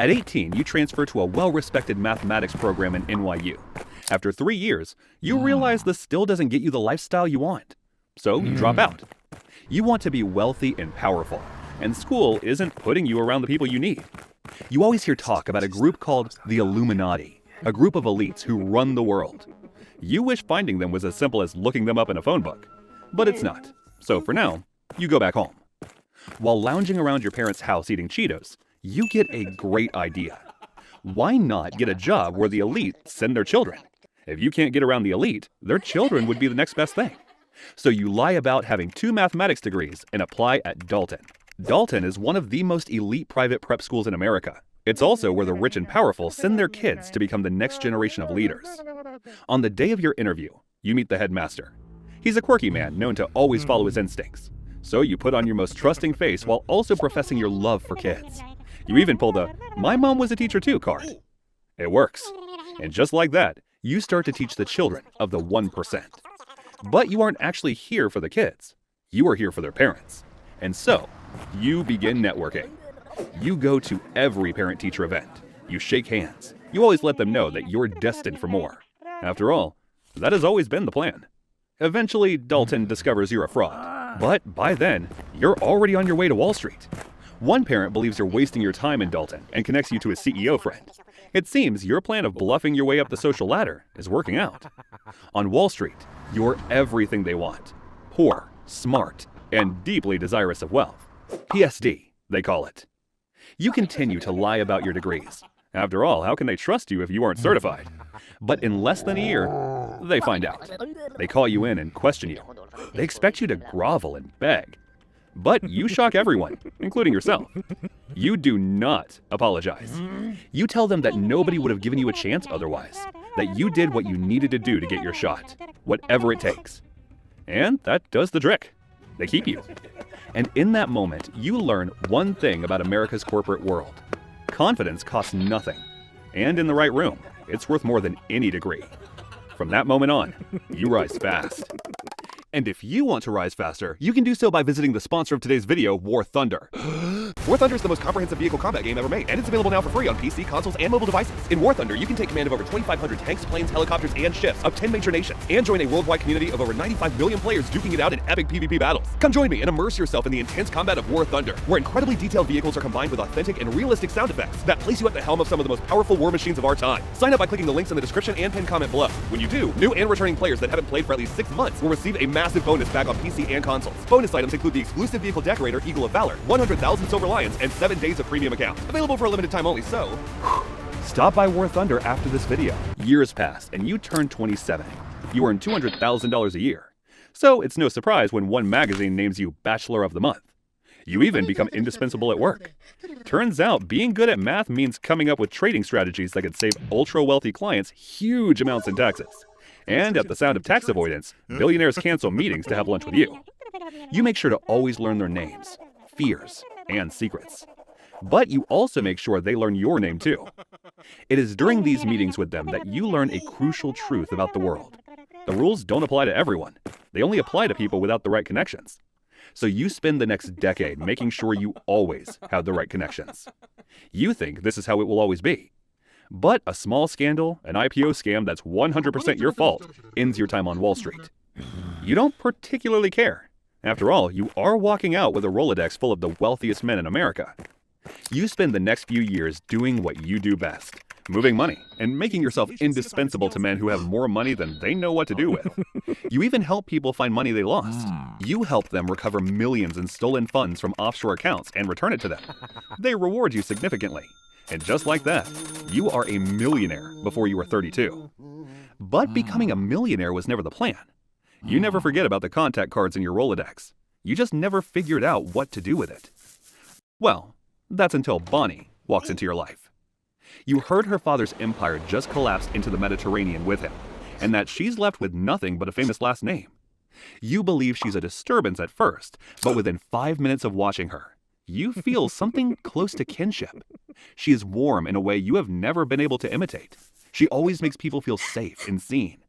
At 18, you transfer to a well-respected mathematics program in NYU. After 3 years, you realize this still doesn't get you the lifestyle you want. So you drop out. You want to be wealthy and powerful, and school isn't putting you around the people you need. You always hear talk about a group called the Illuminati, a group of elites who run the world. You wish finding them was as simple as looking them up in a phone book, but it's not. So for now, you go back home. While lounging around your parents' house eating Cheetos, you get a great idea. Why not get a job where the elite send their children? If you can't get around the elite, their children would be the next best thing. So you lie about having 2 mathematics degrees and apply at Dalton. Dalton is one of the most elite private prep schools in America. It's also where the rich and powerful send their kids to become the next generation of leaders. On the day of your interview, you meet the headmaster. He's a quirky man known to always follow his instincts. So you put on your most trusting face while also professing your love for kids. You even pull the "my mom was a teacher too" card. It works. And just like that, you start to teach the children of the 1%. But you aren't actually here for the kids. You are here for their parents. And so, you begin networking. You go to every parent-teacher event. You shake hands. You always let them know that you're destined for more. After all, that has always been the plan. Eventually, Dalton discovers you're a fraud. But by then, you're already on your way to Wall Street. One parent believes you're wasting your time in Dalton and connects you to his CEO friend. It seems your plan of bluffing your way up the social ladder is working out. On Wall Street, you're everything they want. Poor, smart, and deeply desirous of wealth. PSD, they call it. You continue to lie about your degrees. After all, how can they trust you if you aren't certified? But in less than a year, they find out. They call you in and question you. They expect you to grovel and beg. But you shock everyone, including yourself. You do not apologize. You tell them that nobody would have given you a chance otherwise, that you did what you needed to do to get your shot, whatever it takes. And that does the trick. They keep you. And in that moment, you learn one thing about America's corporate world. Confidence costs nothing. And in the right room, it's worth more than any degree. From that moment on, you rise fast. And if you want to rise faster, you can do so by visiting the sponsor of today's video, War Thunder. War Thunder is the most comprehensive vehicle combat game ever made, and it's available now for free on PC, consoles, and mobile devices. In War Thunder, you can take command of over 2,500 tanks, planes, helicopters, and ships of 10 major nations, and join a worldwide community of over 95 million players duking it out in epic PvP battles. Come join me and immerse yourself in the intense combat of War Thunder, where incredibly detailed vehicles are combined with authentic and realistic sound effects that place you at the helm of some of the most powerful war machines of our time. Sign up by clicking the links in the description and pinned comment below. When you do, new and returning players that haven't played for at least 6 months will receive a massive bonus back on PC and consoles. Bonus items include the exclusive vehicle decorator Eagle of Valor, 100,000 Silver Lions, and 7 days of premium accounts. Available for a limited time only, so stop by War Thunder after this video. Years pass and you turn 27. You earn $200,000 a year. So it's no surprise when one magazine names you Bachelor of the Month. You even become indispensable at work. Turns out being good at math means coming up with trading strategies that could save ultra-wealthy clients huge amounts in taxes. And at the sound of tax avoidance, billionaires cancel meetings to have lunch with you. You make sure to always learn their names, fears, and secrets. But you also make sure they learn your name too. It is during these meetings with them that you learn a crucial truth about the world. The rules don't apply to everyone. They only apply to people without the right connections. So you spend the next decade making sure you always have the right connections. You think this is how it will always be. But a small scandal, an IPO scam that's 100% your fault, ends your time on Wall Street. You don't particularly care. After all, you are walking out with a Rolodex full of the wealthiest men in America. You spend the next few years doing what you do best, moving money, and making yourself indispensable to men who have more money than they know what to do with. You even help people find money they lost. You help them recover millions in stolen funds from offshore accounts and return it to them. They reward you significantly. And just like that, you are a millionaire before you were 32. But becoming a millionaire was never the plan. You never forget about the contact cards in your Rolodex. You just never figured out what to do with it. Well, that's until Bonnie walks into your life. You heard her father's empire just collapsed into the Mediterranean with him, and that she's left with nothing but a famous last name. You believe she's a disturbance at first, but within 5 minutes of watching her, you feel something close to kinship. She is warm in a way you have never been able to imitate. She always makes people feel safe and seen.